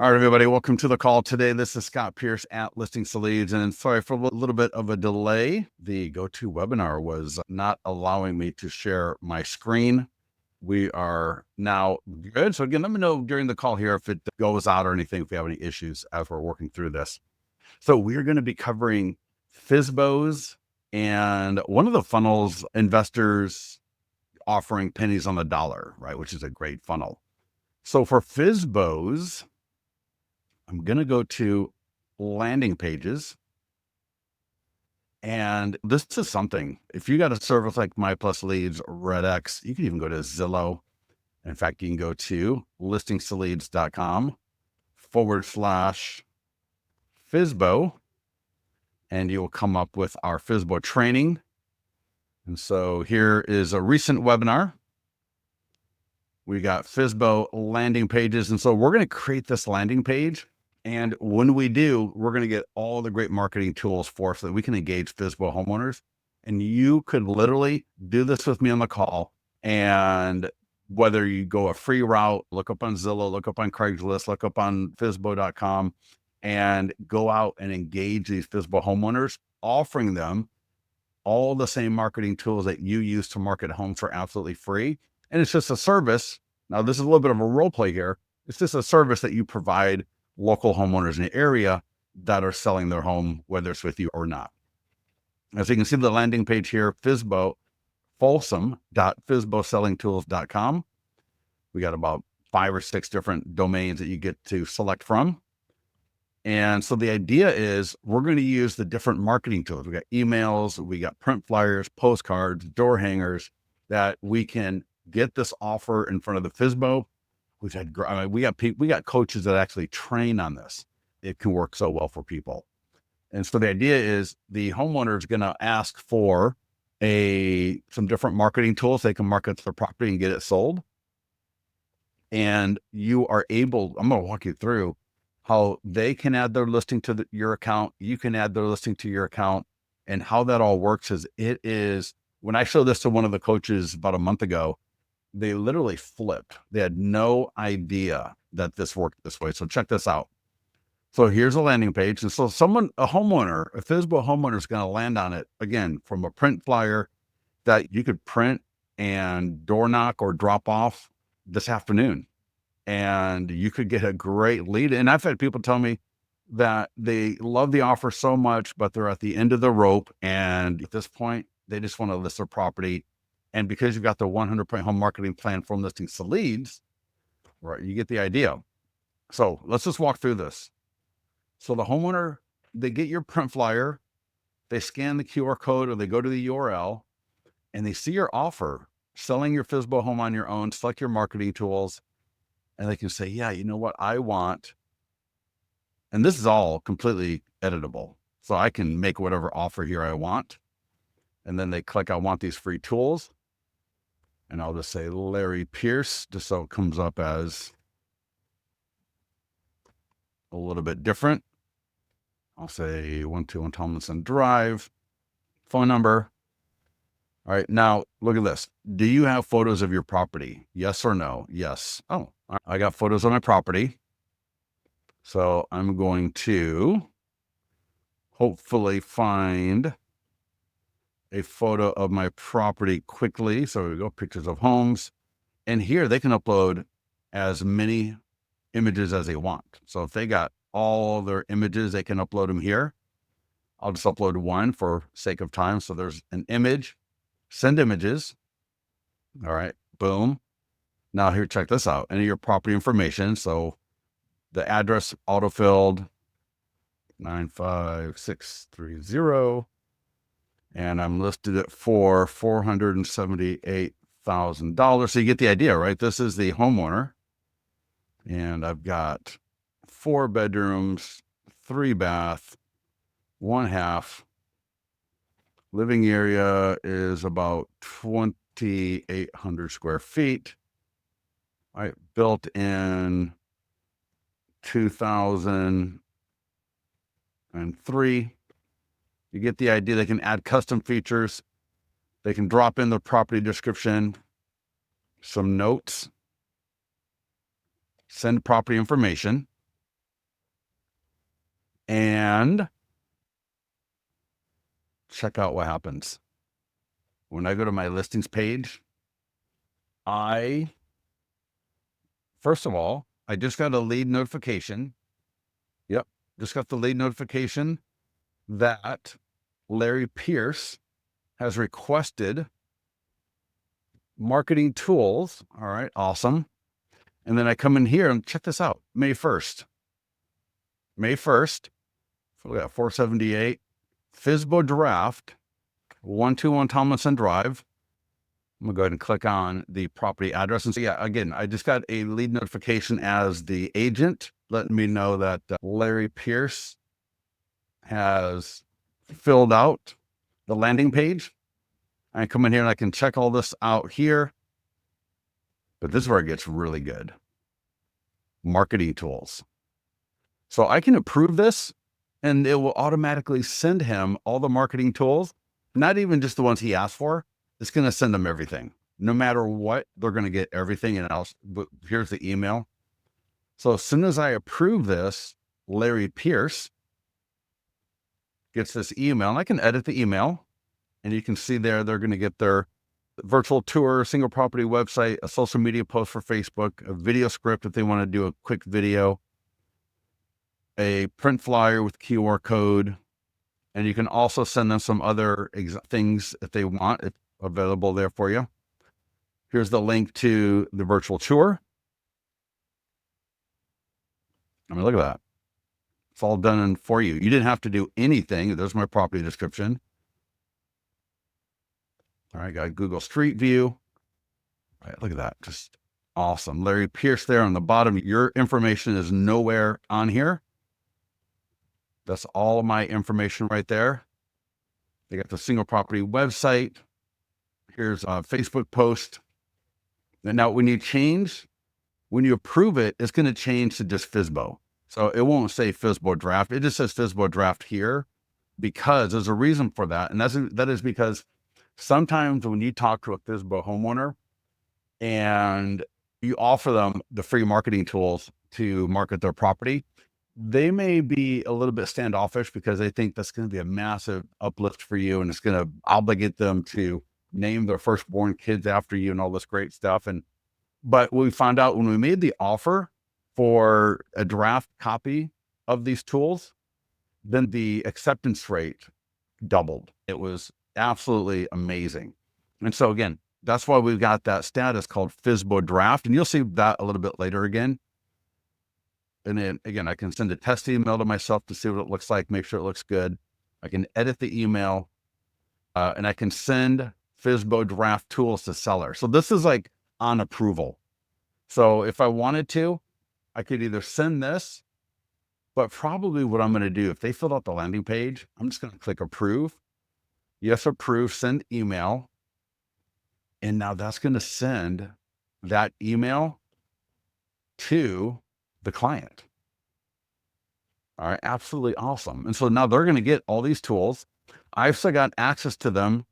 All right, everybody, welcome to the call today. This is Scott Pierce at Listings to Leads, and sorry for a little bit of a delay. The GoToWebinar was not allowing me to share my screen. We are now good. So again, let me know during the call here if it goes out or anything, if we have any issues as we're working through this. So we're going to be covering FSBOs and one of the funnels, investors offering pennies on the dollar, right, which is a great funnel. So for FSBOs, I'm going to go to landing pages. And this is something, if you got a service like My Plus Leads or RedX, you can even go to Zillow. In fact, you can go to listingstoleads.com/FSBO, and you will come up with our FSBO training. And so here is a recent webinar. We got FSBO landing pages. And so we're going to create this landing page. And when we do, we're going to get all the great marketing tools for us so that we can engage FSBO homeowners. And you could literally do this with me on the call. And whether you go a free route, look up on Zillow, look up on Craigslist, look up on FSBO.com, and go out and engage these FSBO homeowners, offering them all the same marketing tools that you use to market homes for absolutely free. And it's just a service. Now, this is a little bit of a role play here. It's just a service that you provide local homeowners in the area that are selling their home, whether it's with you or not. As you can see the landing page here, FSBO, folsom.fsbosellingtools.com. We got about 5 or 6 different domains that you get to select from. And so the idea is we're going to use the different marketing tools. We got emails, we got print flyers, postcards, door hangers that we can get this offer in front of the FSBO. We got coaches that actually train on this. It can work so well for people. And so the idea is the homeowner is going to ask for some different marketing tools. They can market their property and get it sold. And you are able, I'm going to walk you through how they can add their listing to your account. You can add their listing to your account. And how that all works is when I showed this to one of the coaches about a month ago, they literally flipped. They had no idea that this worked this way. So check this out. So here's a landing page. And so a FSBO homeowner is going to land on it again from a print flyer that you could print and door knock or drop off this afternoon. And you could get a great lead. And I've had people tell me that they love the offer so much, but they're at the end of the rope. And at this point, they just want to list their property. And because you've got the 100-point home marketing plan from Listings to Leads, right, you get the idea. So let's just walk through this. So the homeowner, they get your print flyer, they scan the QR code or they go to the URL and they see your offer, selling your FSBO home on your own, select your marketing tools, and they can say, yeah, you know what I want. And this is all completely editable. So I can make whatever offer here I want. And then they click, I want these free tools. And I'll just say Larry Pierce, just so it comes up as a little bit different. I'll say 121 Tomlinson Drive, phone number. All right, now look at this. Do you have photos of your property? Yes or no? Yes. Oh, I got photos of my property. So I'm going to hopefully find a photo of my property quickly. So we go pictures of homes. And here they can upload as many images as they want. So if they got all their images, they can upload them here. I'll just upload one for sake of time. So there's an image, send images. All right, boom. Now here, check this out. Enter your property information. So the address autofilled 95630. And I'm listed it for $478,000. So you get the idea, right? This is the homeowner. And I've got 4 bedrooms, 3 bath, 1 half. Living area is about 2,800 square feet. All right, built in 2003. You get the idea. They can add custom features. They can drop in the property description, some notes, send property information. and check out what happens. When I go to my listings page, first of all, I just got a lead notification. Yep. Just got the lead notification that Larry Pierce has requested marketing tools. All right. Awesome. And then I come in here and check this out. May 1st. So we got 478 FSBO draft, 121 Tomlinson Drive. I'm gonna go ahead and click on the property address. And so, yeah, again, I just got a lead notification as the agent letting me know that Larry Pierce has filled out the landing page. I come in here and I can check all this out here. But this is where it gets really good. Marketing tools. So I can approve this and it will automatically send him all the marketing tools, not even just the ones he asked for. It's going to send them everything. No matter what, they're going to get everything. And here's the email. So as soon as I approve this, Larry Pierce gets this email, and I can edit the email. And you can see there, they're going to get their virtual tour, single property website, a social media post for Facebook, a video script if they want to do a quick video, a print flyer with QR code. And you can also send them some other things if they want. It's available there for you. Here's the link to the virtual tour. I mean, look at that. It's all done for you. You didn't have to do anything. There's my property description. All right, got Google Street View. All right, look at that. Just awesome. Larry Pierce there on the bottom. Your information is nowhere on here. That's all of my information right there. They got the single property website. Here's a Facebook post. And now when you approve it, it's going to change to just FSBO. So it won't say FSBO draft. It just says FSBO draft here because there's a reason for that. And that is because sometimes when you talk to a FSBO homeowner and you offer them the free marketing tools to market their property, they may be a little bit standoffish because they think that's going to be a massive uplift for you. And it's going to obligate them to name their firstborn kids after you and all this great stuff. But we found out when we made the offer for a draft copy of these tools, then the acceptance rate doubled. It was absolutely amazing. And so again, that's why we've got that status called FSBO draft. And you'll see that a little bit later again. And then again, I can send a test email to myself to see what it looks like, make sure it looks good. I can edit the email and I can send FSBO draft tools to seller. So this is like on approval. So if I wanted to, I could either send this, but probably what I'm going to do, if they filled out the landing page, I'm just going to click approve. Yes, approve, send email. And now that's going to send that email to the client. All right, absolutely awesome. And so now they're going to get all these tools. I've still got access to them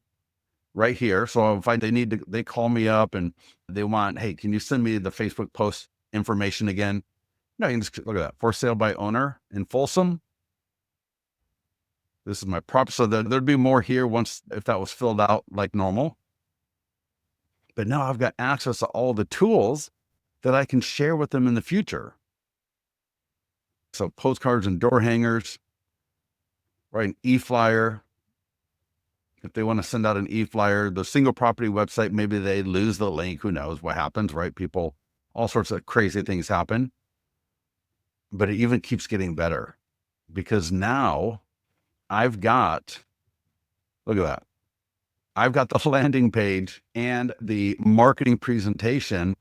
right here. So if they call me up and they want, hey, can you send me the Facebook post information again? No, you can just look at that. For sale by owner in Folsom. This is my prop. So there'd be more here if that was filled out like normal. But now I've got access to all the tools that I can share with them in the future. So postcards and door hangers, right? An e-flyer. If they want to send out an e-flyer, the single property website, maybe they lose the link. Who knows what happens, right? All sorts of crazy things happen. But it even keeps getting better because now look at that. I've got the landing page and the marketing presentation,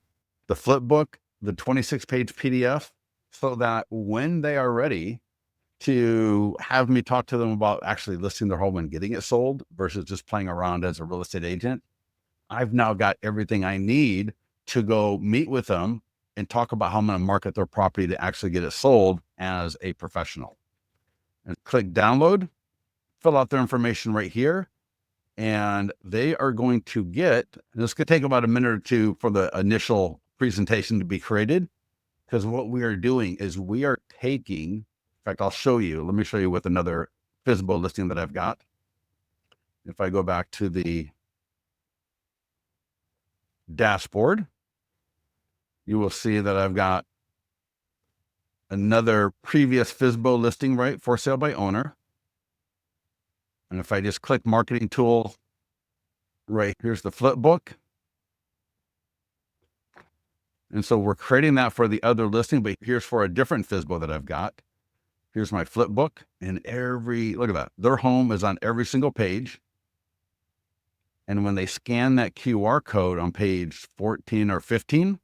the flip book, the 26-page PDF, so that when they are ready to have me talk to them about actually listing their home and getting it sold versus just playing around as a real estate agent, I've now got everything I need to go meet with them and talk about how I'm going to market their property to actually get it sold as a professional. And click download, fill out their information right here. And they are going to get, and this could take about a minute or two for the initial presentation to be created. Because what we are doing is we are taking fact, I'll show you. Let me show you with another FSBO listing that I've got. If I go back to the dashboard, you will see that I've got another previous FSBO listing, right? For sale by owner. And if I just click marketing tool, right, here's the flip book. And so we're creating that for the other listing, but here's for a different FSBO that I've got. Here's my flip book, and look at that. Their home is on every single page. And when they scan that QR code on page 14 or 15,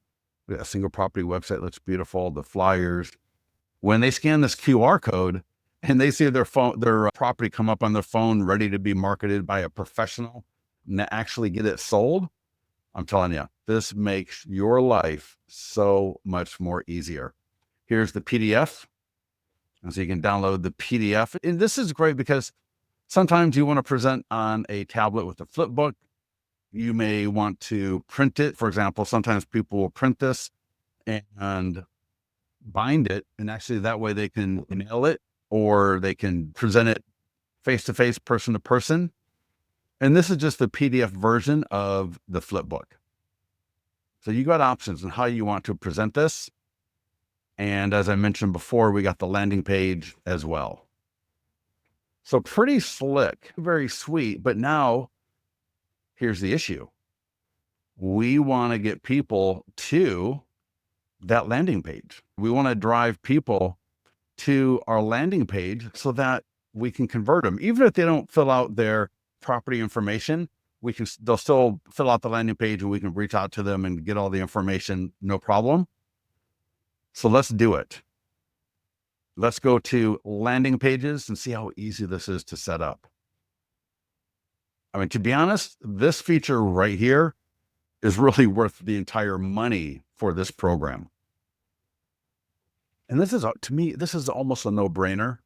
a single property website looks beautiful, the flyers. When they scan this QR code and they see their property come up on their phone, ready to be marketed by a professional and actually get it sold, I'm telling you, this makes your life so much more easier. Here's the PDF. And so you can download the PDF. And this is great because sometimes you want to present on a tablet with a flip book. You may want to print it. For example, sometimes people will print this and bind it. And actually that way they can mail it or they can present it face-to-face, person-to-person. And this is just the PDF version of the flip book. So you got options on how you want to present this. And as I mentioned before, we got the landing page as well. So pretty slick, very sweet. But now here's the issue. We want to get people to that landing page. We want to drive people to our landing page so that we can convert them. Even if they don't fill out their property information, they'll still fill out the landing page and we can reach out to them and get all the information, no problem. So let's do it. Let's go to landing pages and see how easy this is to set up. I mean, to be honest, this feature right here is really worth the entire money for this program. And this is, to me, this is almost a no-brainer.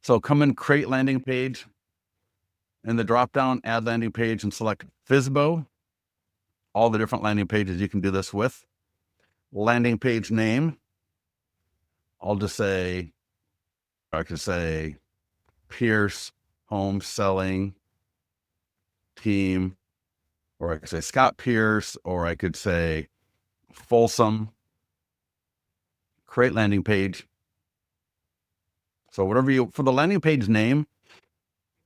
So come in, create landing page. In the drop-down, add landing page and select FSBO. All the different landing pages you can do this with. Landing page name. I could say Pierce Home Selling Team, or I could say Scott Pierce, or I could say Folsom. Create landing page. So whatever for the landing page name,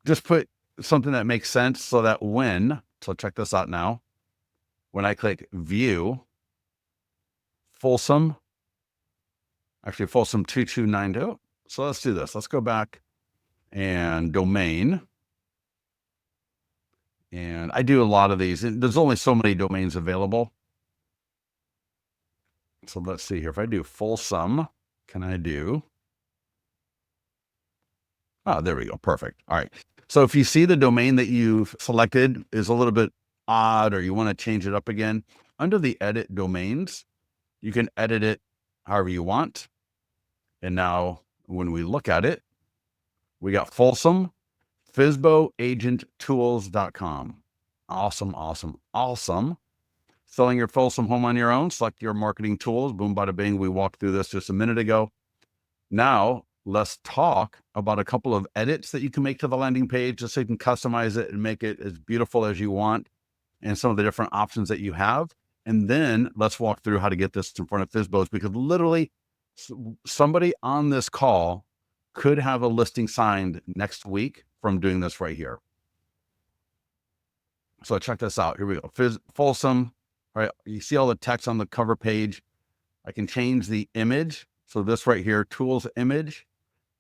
just put something that makes sense so that so check this out now. When I click view, Folsom 2292. So let's do this. Let's go back and domain. And I do a lot of these. There's only so many domains available. So let's see here. If I do Folsom, can I do? Oh, there we go. Perfect. All right. So if you see the domain that you've selected is a little bit odd or you want to change it up again, under the edit domains, you can edit it however you want. And now when we look at it, we got Folsom, FSBOagenttools.com. Awesome, awesome, awesome. Selling your Folsom home on your own, select your marketing tools. Boom, bada bing. We walked through this just a minute ago. Now let's talk about a couple of edits that you can make to the landing page just so you can customize it and make it as beautiful as you want and some of the different options that you have. And then let's walk through how to get this in front of FSBOs, because literally somebody on this call could have a listing signed next week from doing this right here. So check this out. Here we go. Folsom, right? You see all the text on the cover page. I can change the image. So this right here, tools image,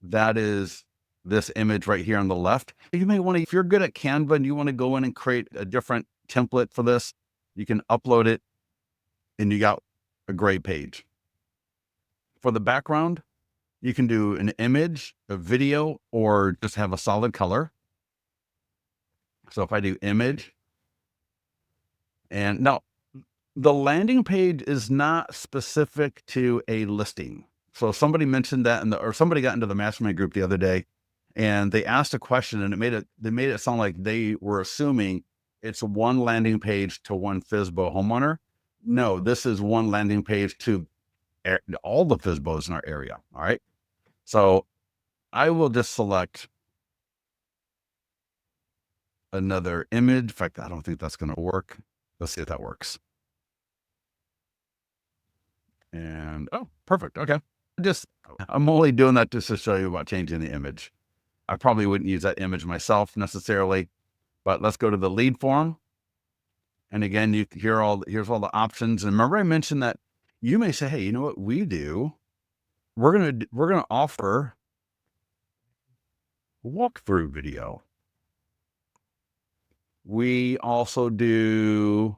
that is this image right here on the left. You may want to, if you're good at Canva and you want to go in and create a different template for this, you can upload it and you got a great page. For the background, you can do an image, a video, or just have a solid color. So if I do image, and now the landing page is not specific to a listing. So somebody mentioned that or somebody got into the mastermind group the other day and they asked a question and they made it sound like they were assuming it's one landing page to one FSBO homeowner. No, this is one landing page to all the FSBOs in our area. All right. So I will just select another image. In fact, I don't think that's going to work. Let's see if that works. And oh, perfect. Okay. I'm only doing that just to show you about changing the image. I probably wouldn't use that image myself necessarily, but let's go to the lead form. And again, here's all the options. And remember I mentioned that you may say, hey, you know what we do? We're going to offer walkthrough video. We also do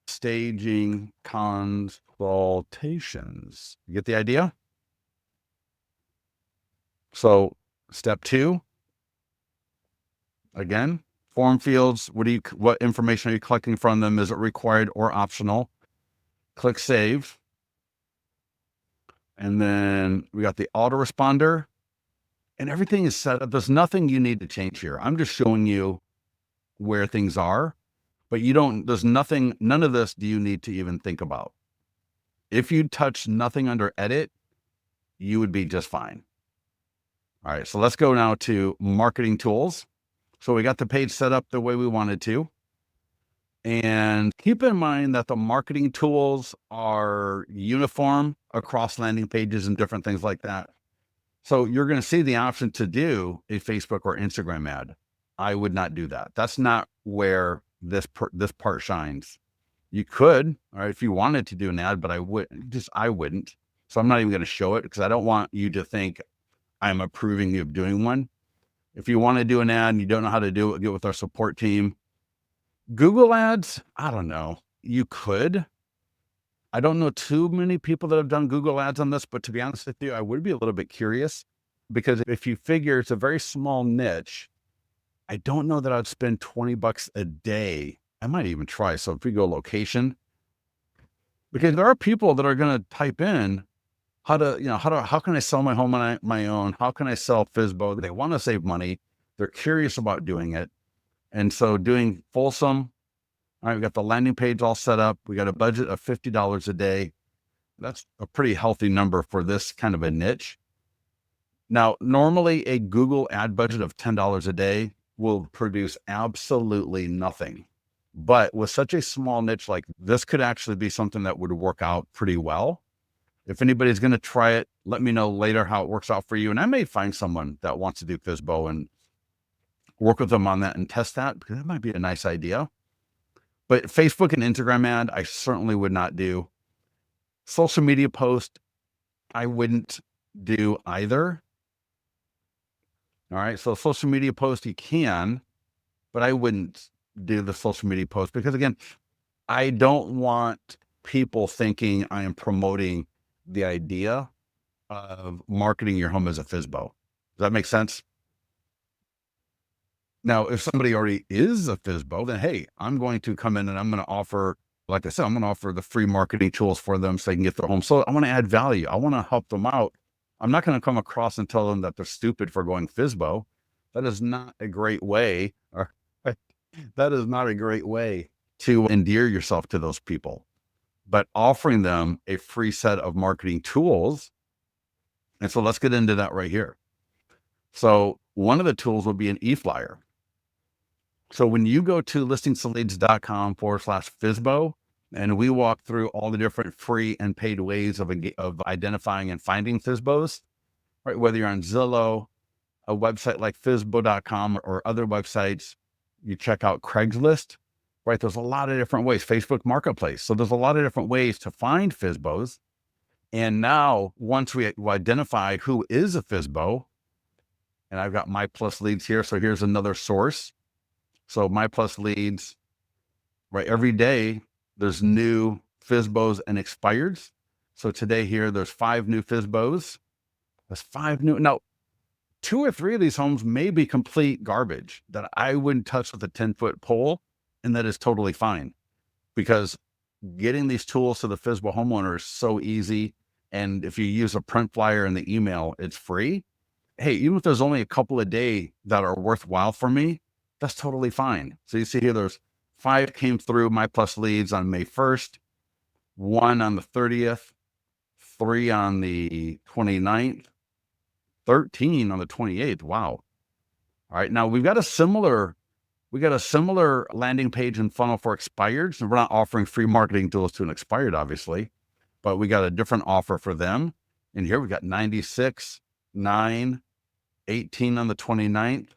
staging consultations. You get the idea? So step 2, again, form fields. What information are you collecting from them? Is it required or optional? Click save. And then we got the autoresponder, and everything is set up. There's nothing you need to change here. I'm just showing you where things are, but none of this do you need to even think about. If you touch nothing under edit, you would be just fine. All right, so let's go now to marketing tools. So we got the page set up the way we wanted to. And keep in mind that the marketing tools are uniform across landing pages and different things like that. So you're going to see the option to do a Facebook or Instagram ad. I would not do that. That's not where this part shines. You could, all right, if you wanted to do an ad, but I wouldn't. So I'm not even going to show it because I don't want you to think I'm approving you of doing one. If you want to do an ad and you don't know how to do it, get with our support team. Google ads, I don't know. You could. I don't know too many people that have done Google ads on this, but to be honest with you, I would be a little bit curious because if you figure it's a very small niche, I don't know that I'd spend $20 a day. I might even try. So if we go location, because there are people that are going to type in how can I sell my home on my own? How can I sell FSBO? They want to save money. They're curious about doing it. And so doing Folsom, all right, we got the landing page all set up. We got a budget of $50 a day. That's a pretty healthy number for this kind of a niche. Now, normally a Google ad budget of $10 a day will produce absolutely nothing. But with such a small niche like this could actually be something that would work out pretty well. If anybody's going to try it, let me know later how it works out for you. And I may find someone that wants to do FSBO and work with them on that and test that, because that might be a nice idea. But Facebook and Instagram ad, I certainly would not do. Social media post, I wouldn't do either. All right. So social media post, you can, but I wouldn't do the social media post because again, I don't want people thinking I am promoting the idea of marketing your home as a FSBO. Does that make sense? Now, if somebody already is a FSBO, then hey, I'm going to come in and I'm going to offer, like I said, I'm going to offer the free marketing tools for them so they can get their home. So I want to add value. I want to help them out. I'm not going to come across and tell them that they're stupid for going FSBO. That is not a great way, or that is not a great way to endear yourself to those people. But offering them a free set of marketing tools. And so let's get into that right here. So one of the tools will be an e-flyer. So when you go to listingsandleads.com/FSBO, and we walk through all the different free and paid ways of identifying and finding FSBOs, right? Whether you're on Zillow, a website like FSBO.com or other websites, you check out Craigslist, right? There's a lot of different ways, Facebook Marketplace. So there's a lot of different ways to find FSBOs. And now once we identify who is a FSBO, and I've got My Plus Leads here. So here's another source. So My Plus Leads, right? Every day there's new FSBOs and expireds. So today here, there's 5 new FSBOs. There's 5 new. Now, 2 or 3 of these homes may be complete garbage that I wouldn't touch with a 10-foot pole. And that is totally fine because getting these tools to the FSBO homeowner is so easy. And if you use a print flyer in the email, it's free. Hey, even if there's only a couple a day that are worthwhile for me, that's totally fine. So you see here, there's 5 came through My Plus Leads on May 1st, 1 on the 30th, 3 on the 29th, 13 on the 28th. Wow. All right. Now we got a similar landing page and funnel for expireds. And we're not offering free marketing tools to an expired, obviously, but we got a different offer for them. And here we got 96, 9, 18 on the 29th,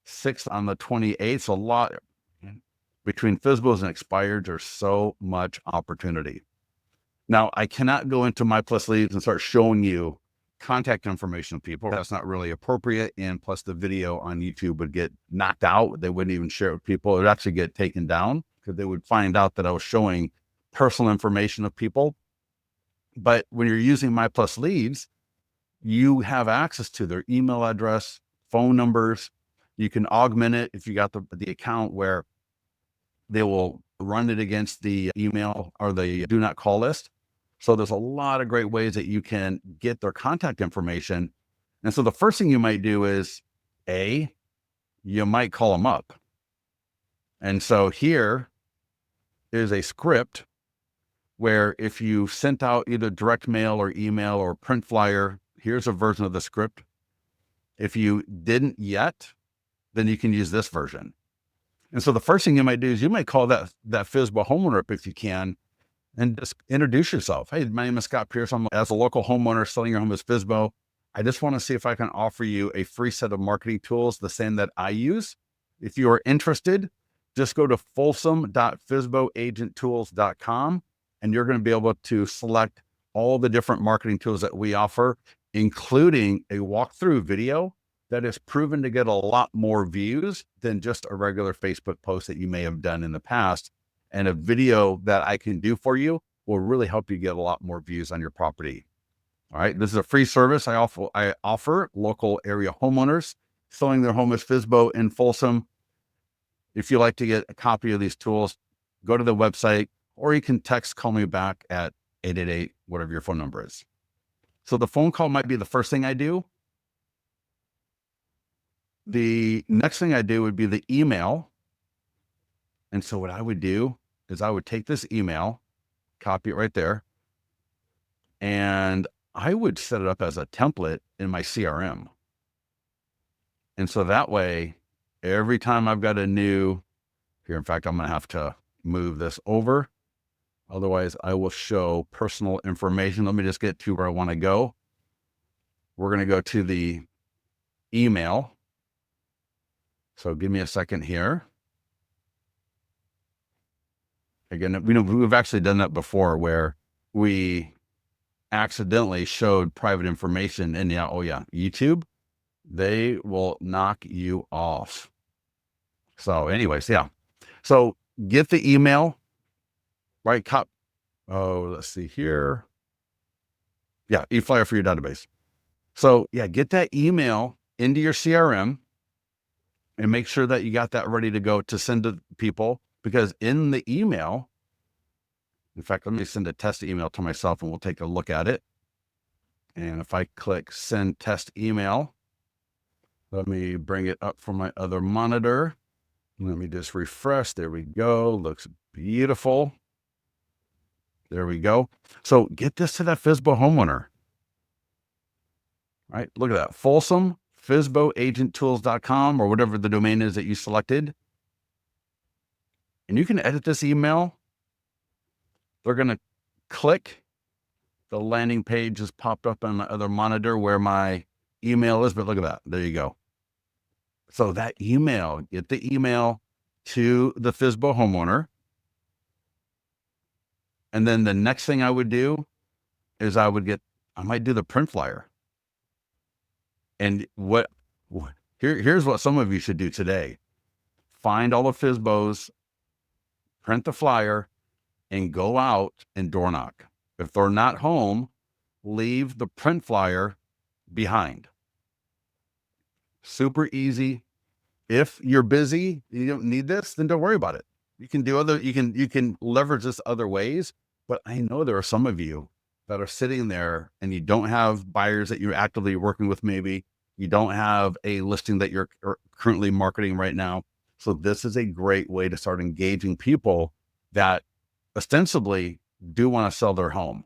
6 on the 28th. So a lot between FSBOs and expireds. There's so much opportunity. Now, I cannot go into My Plus Leads and start showing you contact information of people. That's not really appropriate. And plus the video on YouTube would get knocked out. They wouldn't even share it with people. It would actually get taken down because they would find out that I was showing personal information of people. But when you're using My Plus Leads, you have access to their email address, phone numbers. You can augment it if you got the account where they will run it against the email or the do not call list. So there's a lot of great ways that you can get their contact information. And so the first thing you might do is you might call them up. And so here is a script where if you sent out either direct mail or email or print flyer, here's a version of the script. If you didn't yet, then you can use this version. And so the first thing you might do is you might call that FSBO homeowner up if you can, and just introduce yourself. Hey, my name is Scott Pierce. I'm as a local homeowner selling your home as FSBO. I just want to see if I can offer you a free set of marketing tools, the same that I use. If you are interested, just go to folsom.fsboagenttools.com, and you're going to be able to select all the different marketing tools that we offer, including a walkthrough video that is proven to get a lot more views than just a regular Facebook post that you may have done in the past. And a video that I can do for you will really help you get a lot more views on your property. All right. This is a free service I offer local area homeowners selling their home as FSBO in Folsom. If you'd like to get a copy of these tools, go to the website, or you can call me back at 888, whatever your phone number is. So the phone call might be the first thing I do. The next thing I do would be the email. And so what I would do is I would take this email, copy it right there, and I would set it up as a template in my CRM. And so that way, every time I've got a new, here, in fact, I'm going to have to move this over. Otherwise, I will show personal information. Let me just get to where I want to go. We're going to go to the email. So give me a second here. Again, we've actually done that before where we accidentally showed private information, and YouTube, they will knock you off. So anyways, so get the email, right? Let's see here. E-flyer for your database. So get that email into your CRM and make sure that you got that ready to go to send to people. Because in the email, in fact, let me send a test email to myself and we'll take a look at it. And if I click send test email, let me bring it up from my other monitor. Let me just refresh. There we go. Looks beautiful. There we go. So get this to that FSBO homeowner. All right, look at that. Folsom, FSBOagenttools.com, or whatever the domain is that you selected. And you can edit this email. They're going to click. The landing page just popped up on the other monitor where my email is, but look at that. There you go. So that email, get the email to the FSBO homeowner. And then the next thing I would do is I might do the print flyer. And here's what some of you should do today. Find all the FSBOs, print the flyer, and go out and door knock. If they're not home, leave the print flyer behind. Super easy. If you're busy, you don't need this, then don't worry about it. You can you can leverage this other ways, but I know there are some of you that are sitting there and you don't have buyers that you're actively working with. Maybe you don't have a listing that you're currently marketing right now. So this is a great way to start engaging people that ostensibly do want to sell their home.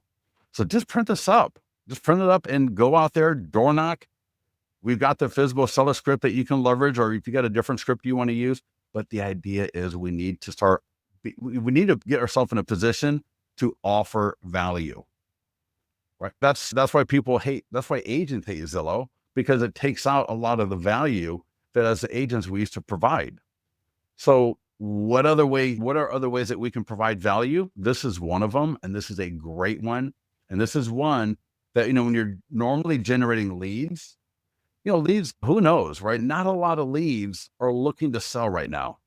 So just print this up. Just print it up and go out there, door knock, We've got the FSBO seller script that you can leverage, or if you got a different script you want to use. But the idea is we need to get ourselves in a position to offer value, right? That's why that's why agents hate Zillow, because it takes out a lot of the value that as the agents we used to provide. So what are other ways that we can provide value? This is one of them. And this is a great one. And this is one that, when you're normally generating leads, leads, who knows, right? Not a lot of leads are looking to sell right now,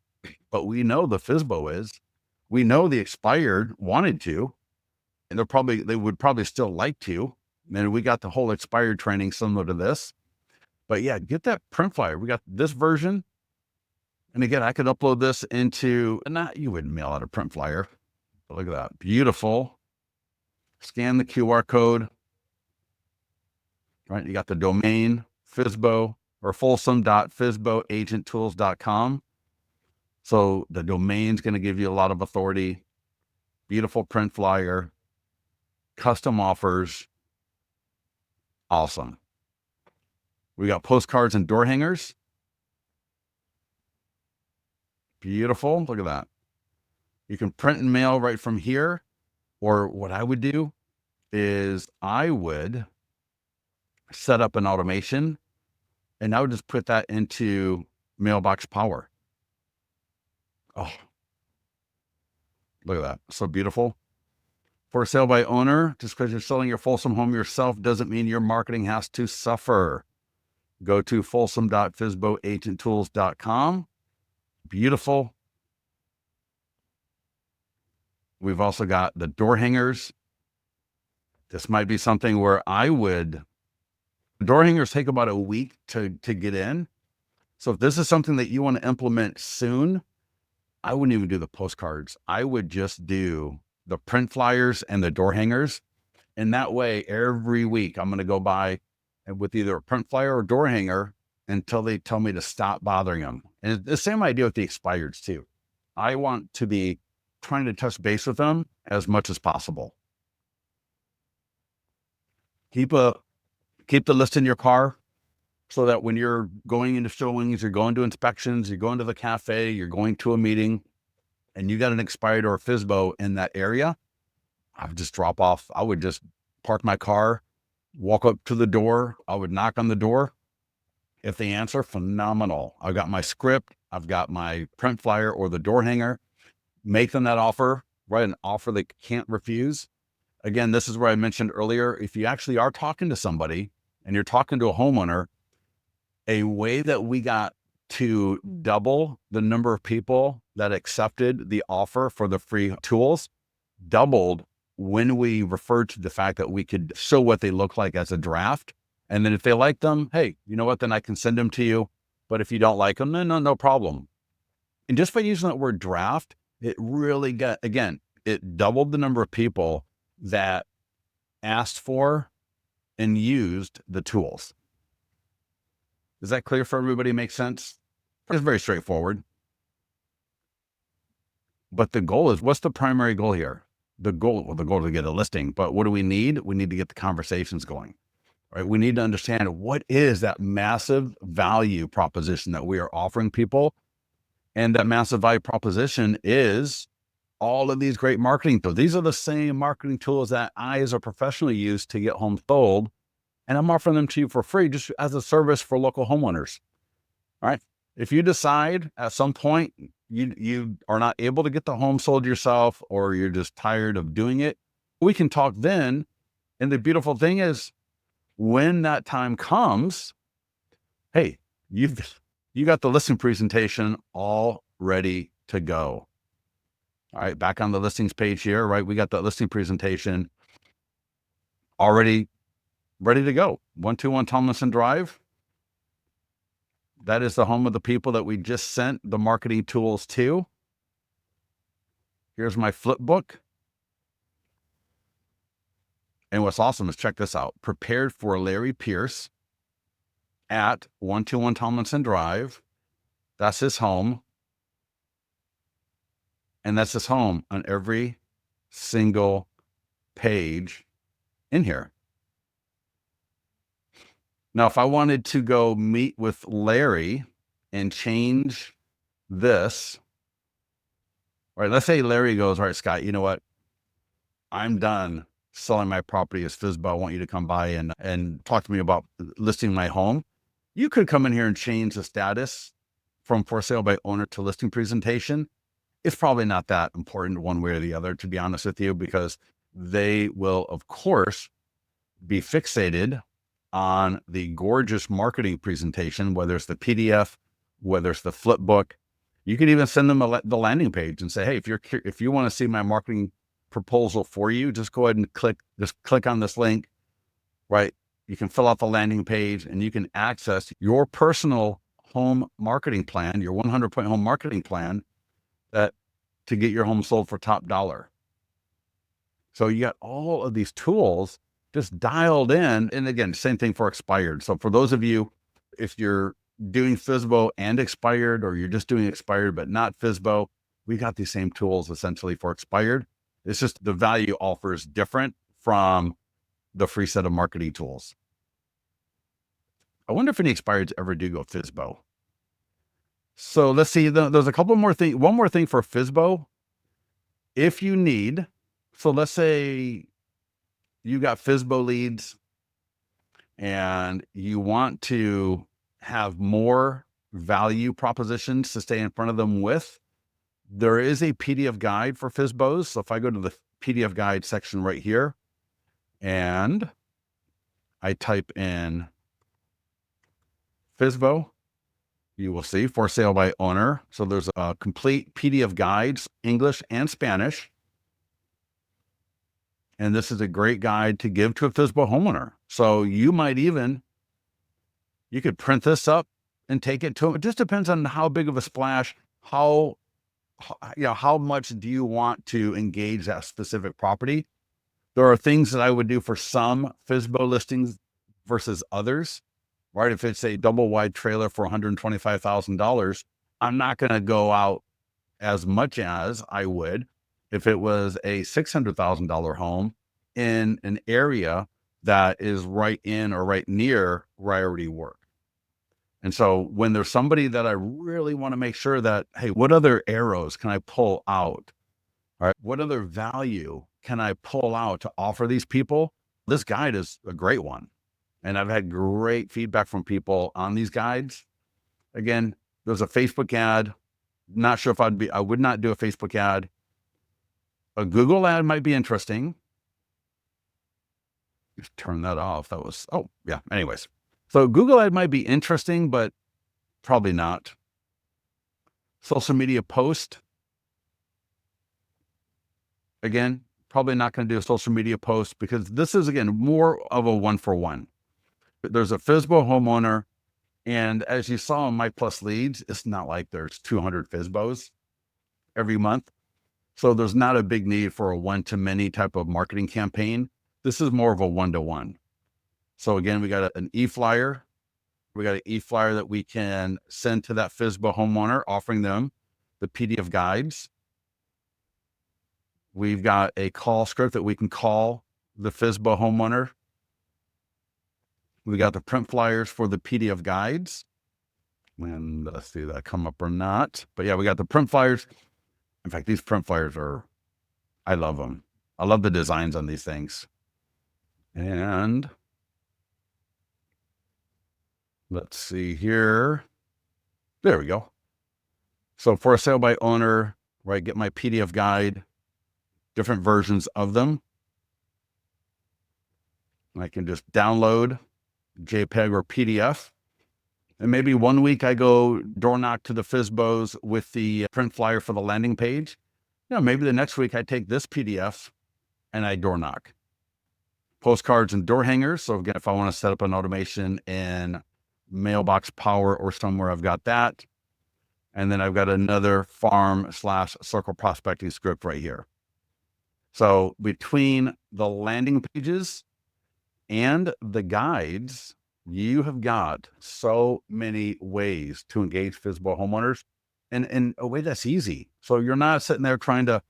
but we know the FSBO is, we know the expired wanted to, and they would probably still like to. And we got the whole expired training similar to this, but yeah, get that print flyer. We got this version. And again, I could upload this into, you wouldn't mail out a print flyer, but look at that. Beautiful. Scan the QR code, right? You got the domain, FSBO, or folsom.fsboagenttools.com. So the domain's going to give you a lot of authority. Beautiful print flyer, custom offers. Awesome. We got postcards and door hangers. Beautiful. Look at that. You can print and mail right from here. Or what I would do is I would set up an automation, and I would just put that into Mailbox Power. Oh, look at that. So beautiful. For sale by owner, just because you're selling your Folsom home yourself doesn't mean your marketing has to suffer. Go to folsom.fsboagenttools.com. Beautiful. We've also got the door hangers. This might be something where door hangers take about a week to get in. So if this is something that you want to implement soon, I wouldn't even do the postcards. I would just do the print flyers and the door hangers. And that way, every week I'm going to go by with either a print flyer or door hanger until they tell me to stop bothering them. And it's the same idea with the expireds too. I want to be trying to touch base with them as much as possible. Keep the list in your car so that when you're going into showings, you're going to inspections, you're going to the cafe, you're going to a meeting, and you got an expired or a FSBO in that area, I would just drop off. I would just park my car, walk up to the door. I would knock on the door. If they answer, phenomenal. I've got my script. I've got my print flyer or the door hanger. Make them that offer, right? An offer they can't refuse. Again, this is where I mentioned earlier, if you actually are talking to somebody and you're talking to a homeowner, a way that we got to double the number of people that accepted the offer for the free tools doubled when we referred to the fact that we could show what they look like as a draft. And then if they like them, hey, you know what, then I can send them to you. But if you don't like them, then no problem. And just by using that word draft, it really it doubled the number of people that asked for and used the tools. Is that clear for everybody? Make sense? It's very straightforward. But the goal is, what's the primary goal here? The goal is to get a listing, but what do we need? We need to get the conversations going, right? We need to understand what is that massive value proposition that we are offering people. And that massive value proposition is all of these great marketing tools. These are the same marketing tools that I, as a professional, use to get homes sold. And I'm offering them to you for free, just as a service for local homeowners. All right. If you decide at some point you are not able to get the home sold yourself, or you're just tired of doing it, we can talk then. And the beautiful thing is, when that time comes, hey, you got the listing presentation all ready to go. All right, back on the listings page here, right? We got the listing presentation already ready to go. 121 Tomlinson Drive. That is the home of the people that we just sent the marketing tools to. Here's my flip book. And what's awesome is, check this out. Prepared for Larry Pierce at 121 Tomlinson Drive. That's his home. And that's his home on every single page in here. Now, if I wanted to go meet with Larry and change this, all right, let's say Larry goes, all right, Scott, you know what? I'm done selling my property as FSBO. I want you to come by and talk to me about listing my home. You could come in here and change the status from for sale by owner to listing presentation. It's probably not that important one way or the other, to be honest with you, because they will, of course, be fixated on the gorgeous marketing presentation, whether it's the PDF, whether it's the flip book. You could even send them the landing page and say, hey, if you want to see my marketing proposal for you, just go ahead and click on this link, right? You can fill out the landing page and you can access your personal home marketing plan, your 100-point home marketing plan to get your home sold for top dollar. So you got all of these tools just dialed in. And again, same thing for expired. So for those of you, if you're doing FSBO and expired, or you're just doing expired but not FSBO, we got these same tools essentially for expired. It's just the value offers different from the free set of marketing tools. I wonder if any expireds ever do go FSBO. So let's see, there's a couple more things. One more thing for FSBO. If you need, so let's say you got FSBO leads and you want to have more value propositions to stay in front of them with, there is a PDF guide for FSBOs. So if I go to the PDF guide section right here and I type in FSBO, you will see for sale by owner. So there's a complete PDF guides, English and Spanish. And this is a great guide to give to a FSBO homeowner. So you could print this up and take it to them. It just depends on how big of a splash, how much do you want to engage that specific property? There are things that I would do for some FSBO listings versus others, right? If it's a double wide trailer for $125,000, I'm not going to go out as much as I would if it was a $600,000 home in an area that is right in or right near where I already work. And so when there's somebody that I really want to make sure that, hey, what other arrows can I pull out? All right, what other value can I pull out to offer these people? This guide is a great one. And I've had great feedback from people on these guides. Again, there's a Facebook ad. Not sure if I would not do a Facebook ad. A Google ad might be interesting. Just turn that off. Oh yeah. Anyways, so Google ad might be interesting, but probably not. Social media post. Again, probably not going to do a social media post because this is, again, more of a 1-for-1. There's a FSBO homeowner. And as you saw in My Plus Leads, it's not like there's 200 FSBOs every month. So there's not a big need for a one-to-many type of marketing campaign. This is more of a 1-to-1. So again, we got an e-flyer. We got an e-flyer that we can send to that FSBO homeowner, offering them the PDF guides. We've got a call script that we can call the FSBO homeowner. We got the print flyers for the PDF guides. And let's see that come up or not. But yeah, we got the print flyers. In fact, these print flyers I love them. I love the designs on these things. And let's see here. There we go. So for a sale by owner, right, get my PDF guide, different versions of them. I can just download JPEG or PDF. And maybe one week I go door knock to the FSBOs with the print flyer for the landing page. Maybe the next week I take this PDF and I door knock. Postcards and door hangers. So again, if I want to set up an automation in Mailbox Power or somewhere, I've got that. And then I've got another farm/circle prospecting script right here. So between the landing pages and the guides, you have got so many ways to engage FSBO homeowners and in a way that's easy. So you're not sitting there trying to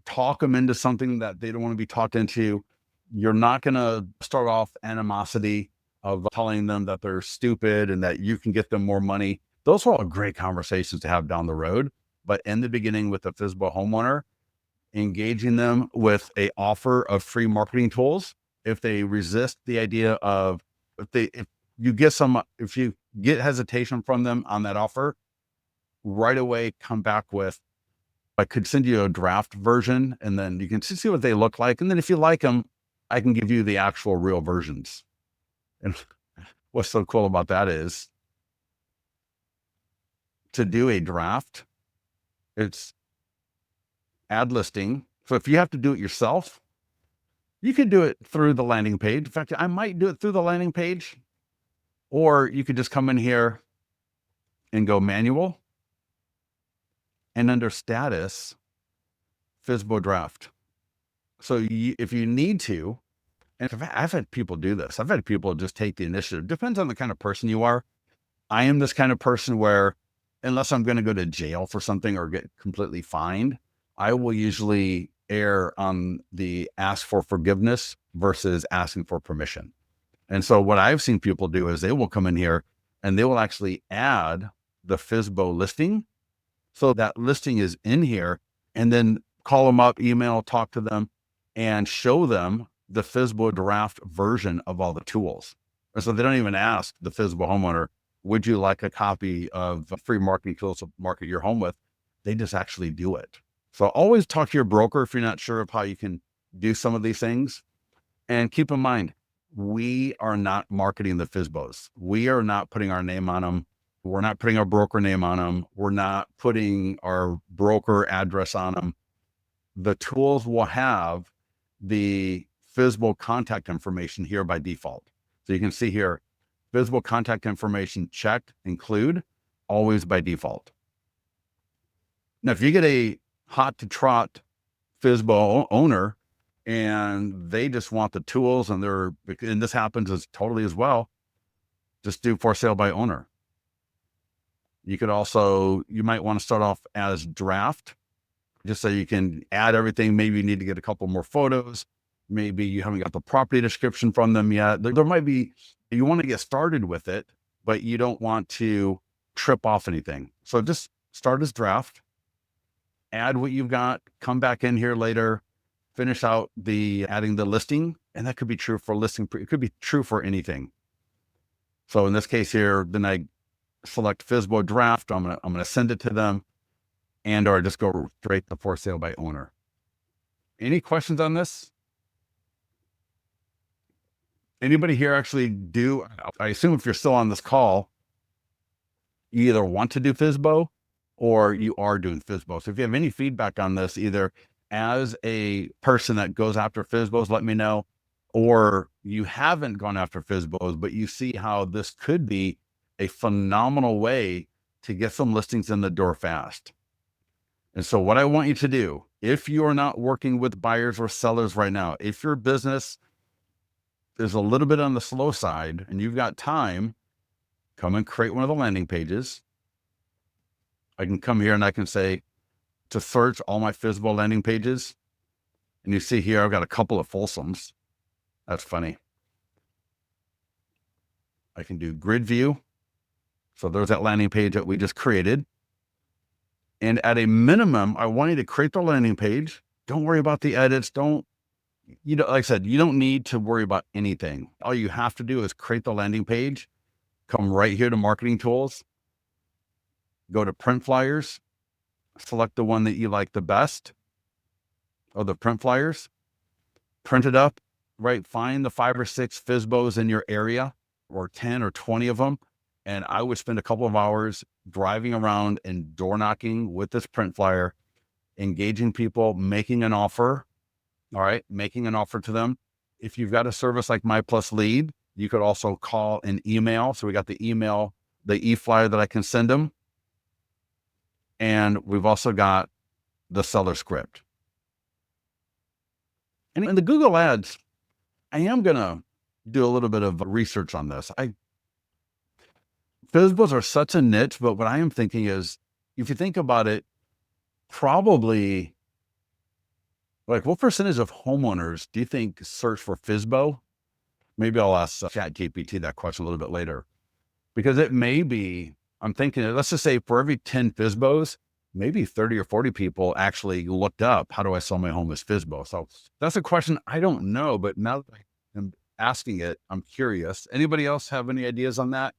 talk them into something that they don't want to be talked into. You're not going to start off animosity. of telling them that they're stupid and that you can get them more money. Those are all great conversations to have down the road. But in the beginning with the FSBO homeowner, engaging them with a offer of free marketing tools. If they resist the idea of, if you get hesitation from them on that offer, right away come back with, I could send you a draft version and then you can see what they look like. And then if you like them, I can give you the actual real versions. And what's so cool about that is to do a draft, it's ad listing. So if you have to do it yourself, you could do it through the landing page. In fact, I might do it through the landing page, or you could just come in here and go manual and under status, FSBO draft. So if you need to, and I've had people do this, I've had people just take the initiative. Depends on the kind of person you are. I am this kind of person where, unless I'm going to go to jail for something or get completely fined, I will usually err on the ask for forgiveness versus asking for permission. And so what I've seen people do is they will come in here and they will actually add the FSBO listing. So that listing is in here, and then call them up, email, talk to them, and show them the FSBO draft version of all the tools. And so they don't even ask the FSBO homeowner, would you like a copy of free marketing tools to market your home with? They just actually do it. So always talk to your broker if you're not sure of how you can do some of these things. And keep in mind, we are not marketing the FSBOs. We are not putting our name on them. We're not putting our broker name on them. We're not putting our broker address on them. The tools will have the FSBO contact information here by default. So you can see here, FSBO contact information checked, include, always by default. Now, if you get a hot to trot FSBO owner and they just want the tools and this happens as totally as well, just do for sale by owner. You might want to start off as draft, just so you can add everything. Maybe you need to get a couple more photos. Maybe you haven't got the property description from them yet. There might be, you want to get started with it, but you don't want to trip off anything. So just start as draft, add what you've got, come back in here later, finish out adding the listing. And that could be true for listing. It could be true for anything. So in this case here, then I select FSBO draft. I'm going to send it to them, or just go straight to for sale by owner. Any questions on this? Anybody here actually I assume if you're still on this call, you either want to do FSBO or you are doing FSBO. So if you have any feedback on this, either as a person that goes after FSBOs, let me know, or you haven't gone after FSBOs, but you see how this could be a phenomenal way to get some listings in the door fast. And so what I want you to do, if you are not working with buyers or sellers right now, if your business is a little bit on the slow side and you've got time, come and create one of the landing pages. I can come here and I can say to search all my FSBO landing pages. And you see here, I've got a couple of Folsoms. That's funny. I can do grid view. So there's that landing page that we just created. And at a minimum, I want you to create the landing page. Don't worry about the edits. Like I said, you don't need to worry about anything. All you have to do is create the landing page, come right here to marketing tools, go to print flyers, select the one that you like the best of the print flyers, print it up, right? Find the 5 or 6 FSBOs in your area, or 10 or 20 of them. And I would spend a couple of hours driving around and door knocking with this print flyer, engaging people, making an offer. All right. Making an offer to them. If you've got a service like My Plus Lead, you could also call and email. So we got the email, the e-flyer that I can send them. And we've also got the seller script. And in the Google ads, I am going to do a little bit of research on this. FSBOs are such a niche, but what I am thinking is, if you think about it, probably like what percentage of homeowners do you think search for FSBO? Maybe I'll ask ChatGPT that question a little bit later, because it may be, I'm thinking, let's just say for every 10 FSBOs, maybe 30 or 40 people actually looked up, how do I sell my home as FSBO? So that's a question I don't know, but now that I am asking it, I'm curious. Anybody else have any ideas on that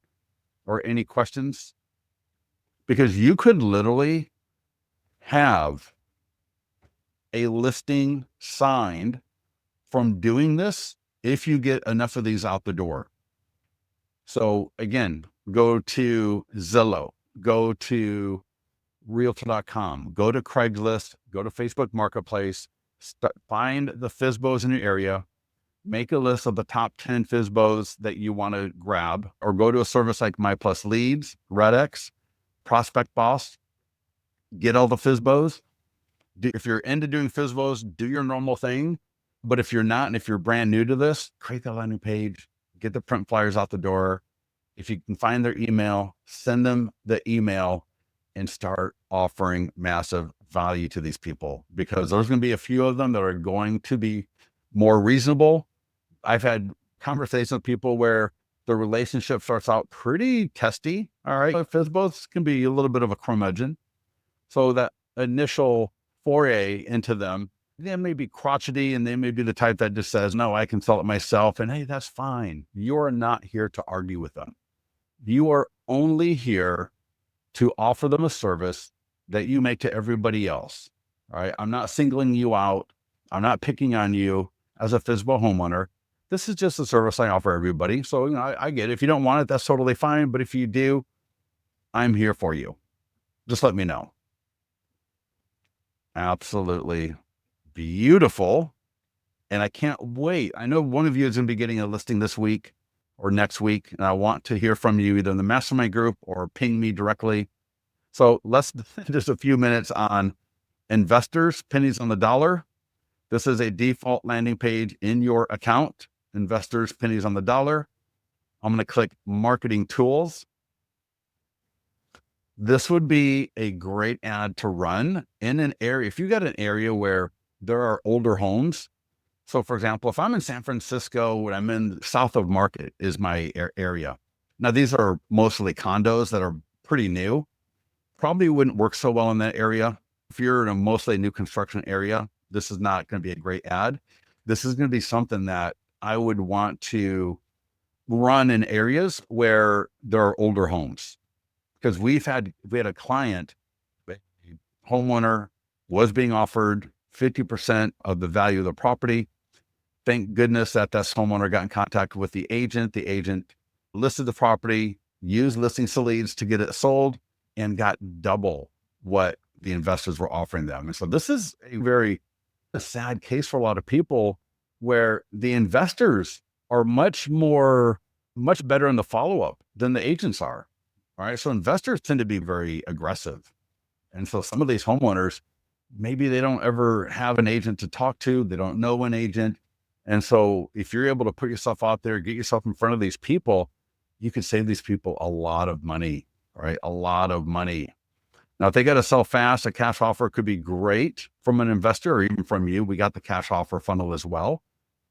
or any questions? Because you could literally have a listing signed from doing this if you get enough of these out the door. So again, go to Zillow, go to Realtor.com, go to Craigslist, go to Facebook Marketplace, find the FSBOs in your area, make a list of the top 10 FSBOs that you want to grab, or go to a service like My Plus Leads, RedX, Prospect Boss, get all the FSBOs. If you're into doing FSBOs, do your normal thing. But if you're not, and if you're brand new to this, create that landing page, get the print flyers out the door. If you can find their email, send them the email and start offering massive value to these people, because there's going to be a few of them that are going to be more reasonable. I've had conversations with people where the relationship starts out pretty testy. All right. FSBOs can be a little bit of a curmudgeon. So that initial foray into them, they may be crotchety and they may be the type that just says, no, I can sell it myself. And hey, that's fine. You're not here to argue with them. You are only here to offer them a service that you make to everybody else. All right. I'm not singling you out. I'm not picking on you as a FSBO homeowner. This is just a service I offer everybody. So, I get it. If you don't want it, that's totally fine. But if you do, I'm here for you. Just let me know. Absolutely beautiful. And I can't wait. I know one of you is going to be getting a listing this week or next week, and I want to hear from you either in the mastermind group or ping me directly. So let's just a few minutes on investors, pennies on the dollar. This is a default landing page in your account, investors, pennies on the dollar. I'm going to click marketing tools. This would be a great ad to run in an area. If you got an area where there are older homes. So for example, if I'm in San Francisco, when I'm in south of Market is my area. Now these are mostly condos that are pretty new. Probably wouldn't work so well in that area. If you're in a mostly new construction area, this is not going to be a great ad. This is going to be something that I would want to run in areas where there are older homes. Because we had a client, a homeowner was being offered 50% of the value of the property. Thank goodness that this homeowner got in contact with the agent. The agent listed the property, used listing leads to get it sold, and got double what the investors were offering them. And so this is a very sad case for a lot of people where the investors are much better in the follow-up than the agents are. All right. So investors tend to be very aggressive. And so some of these homeowners, maybe they don't ever have an agent to talk to. They don't know an agent. And so if you're able to put yourself out there, get yourself in front of these people, you can save these people a lot of money, right? A lot of money. Now, if they got to sell fast, a cash offer could be great from an investor or even from you. We got the cash offer funnel as well.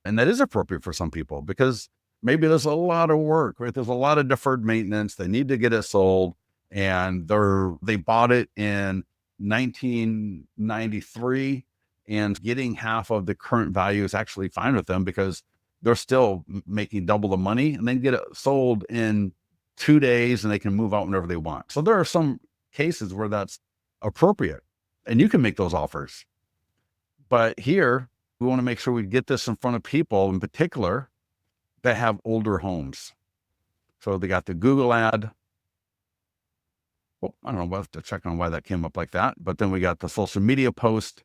And that is appropriate for some people because maybe there's a lot of work, right? There's a lot of deferred maintenance. They need to get it sold, and they bought it in 1993, and getting half of the current value is actually fine with them because they're still making double the money, and then get it sold in 2 days and they can move out whenever they want. So there are some cases where that's appropriate and you can make those offers. But here we want to make sure we get this in front of people in particular that have older homes. So they got the Google ad. Well, I don't know, we'll have to check on why that came up like that. But then we got the social media post.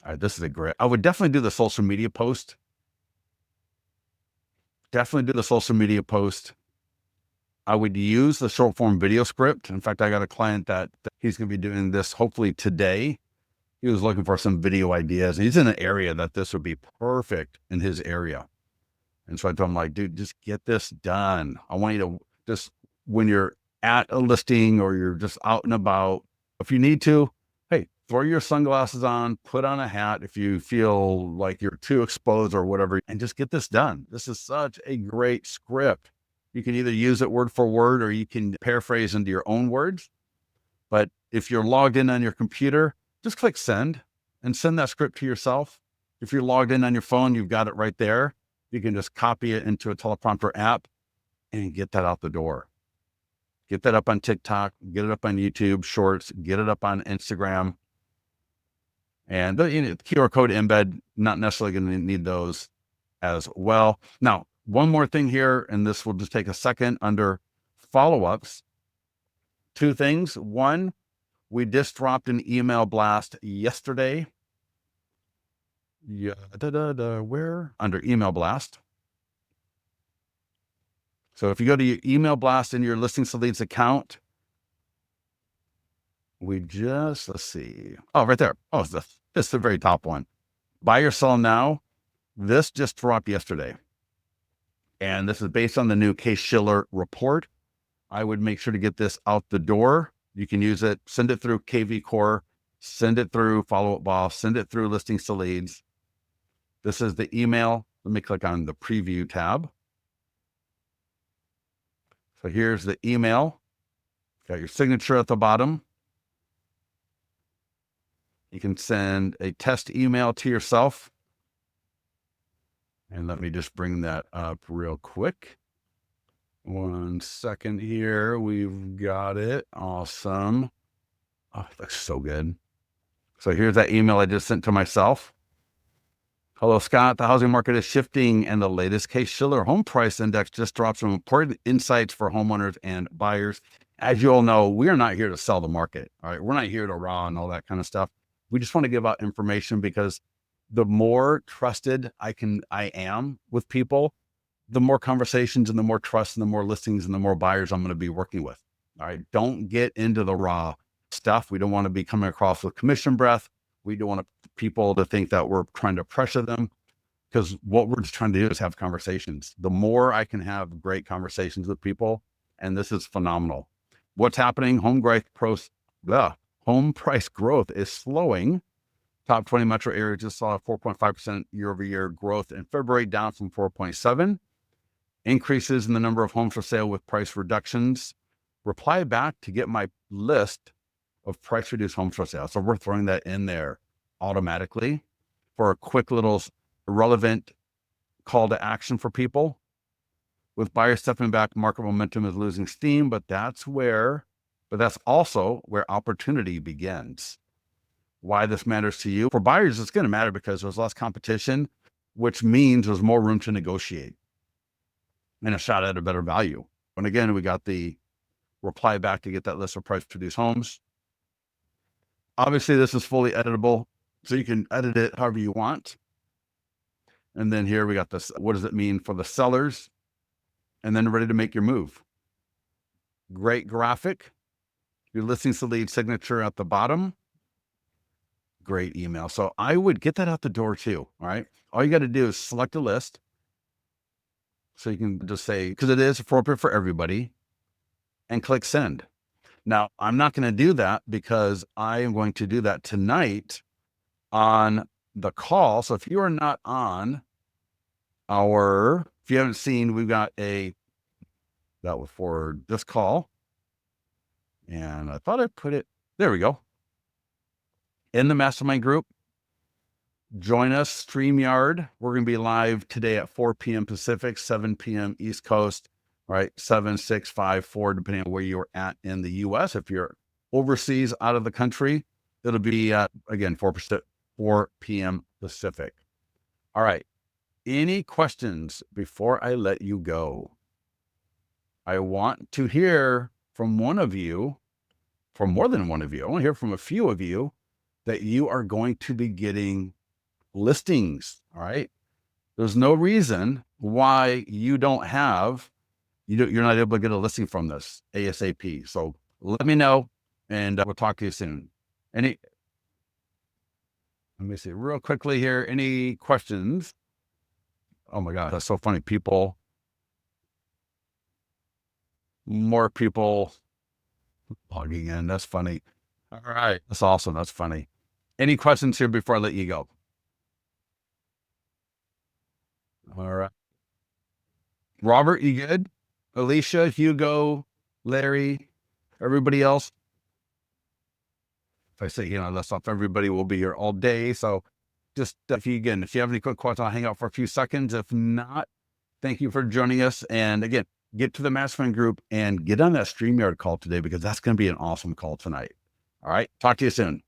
All right, this is I would definitely do the social media post. Definitely do the social media post. I would use the short form video script. In fact, I got a client that he's going to be doing this hopefully today. He was looking for some video ideas. He's in an area that this would be perfect in his area. And so I told him, like, dude, just get this done. I want you to just, when you're at a listing or you're just out and about, if you need to, hey, throw your sunglasses on, put on a hat if you feel like you're too exposed or whatever, and just get this done. This is such a great script. You can either use it word for word or you can paraphrase into your own words. But if you're logged in on your computer, just click send and send that script to yourself. If you're logged in on your phone, you've got it right there. You can just copy it into a teleprompter app and get that out the door. Get that up on TikTok, get it up on YouTube Shorts, get it up on Instagram. And the QR code embed, not necessarily going to need those as well. Now, one more thing here, and this will just take a second under follow-ups. Two things. One, we just dropped an email blast yesterday. Where? Under email blast. So if you go to your email blast in your Listings to Leads account, let's see. Oh, right there. Oh, it's the very top one. Buy or sell now. This just dropped yesterday. And this is based on the new Case-Shiller report. I would make sure to get this out the door. You can use it, send it through KV Core, send it through Follow Up Boss, send it through Listings to Leads. This is the email. Let me click on the preview tab. So here's the email. Got your signature at the bottom. You can send a test email to yourself. And let me just bring that up real quick. 1 second here. We've got it. Awesome. Oh, it looks so good. So here's that email I just sent to myself. Hello, Scott. The housing market is shifting and the latest Case-Shiller home price index just dropped some important insights for homeowners and buyers. As you all know, we are not here to sell the market. All right. We're not here to raw and all that kind of stuff. We just want to give out information because the more trusted I am with people, the more conversations and the more trust and the more listings and the more buyers I'm going to be working with. All right. Don't get into the raw stuff. We don't want to be coming across with commission breath. We don't want people to think that we're trying to pressure them, because what we're just trying to do is have conversations. The more I can have great conversations with people, and this is phenomenal. What's happening? Home price growth is slowing. Top 20 metro areas just saw a 4.5% year-over-year growth in February, down from 4.7. Increases in the number of homes for sale with price reductions. Reply back to get my list of price reduced homes for sale. So we're throwing that in there automatically for a quick little relevant call to action for people. With buyers stepping back, market momentum is losing steam, but that's also where opportunity begins. Why this matters to you. For buyers, it's going to matter because there's less competition, which means there's more room to negotiate and a shot at a better value. And again, we got the reply back to get that list of price reduced homes. Obviously, this is fully editable, so you can edit it however you want. And then here we got this. What does it mean for the sellers? And then ready to make your move. Great graphic. Your Listings to Lead signature at the bottom. Great email. So I would get that out the door too. All right. All you got to do is select a list. So you can just say, because it is appropriate for everybody, and click send. Now, I'm not going to do that because I am going to do that tonight on the call. So if you are not on if you haven't seen, we've got that was for this call. And I thought I put it, there we go. In the mastermind group, join us, StreamYard. We're going to be live today at 4 p.m. Pacific, 7 p.m. East Coast, right? 7, 6, 5, 4, depending on where you're at in the U.S. If you're overseas out of the country, it'll be, again, 4 p.m. Pacific. All right. Any questions before I let you go? I want to hear from one of you, from more than one of you. I want to hear from a few of you that you are going to be getting listings. All right. There's no reason why you're not able to get a listing from this ASAP. So let me know and we'll talk to you soon. Let me see real quickly here. Any questions? Oh my God, that's so funny. More people logging in. That's funny. All right. That's awesome. That's funny. Any questions here before I let you go? All right. Robert, you good? Alicia, Hugo, Larry, everybody else? If I say, that's not everybody will be here all day. So just if you have any quick questions, I'll hang out for a few seconds. If not, thank you for joining us. And again, get to the mastermind group and get on that StreamYard call today, because that's going to be an awesome call tonight. All right. Talk to you soon.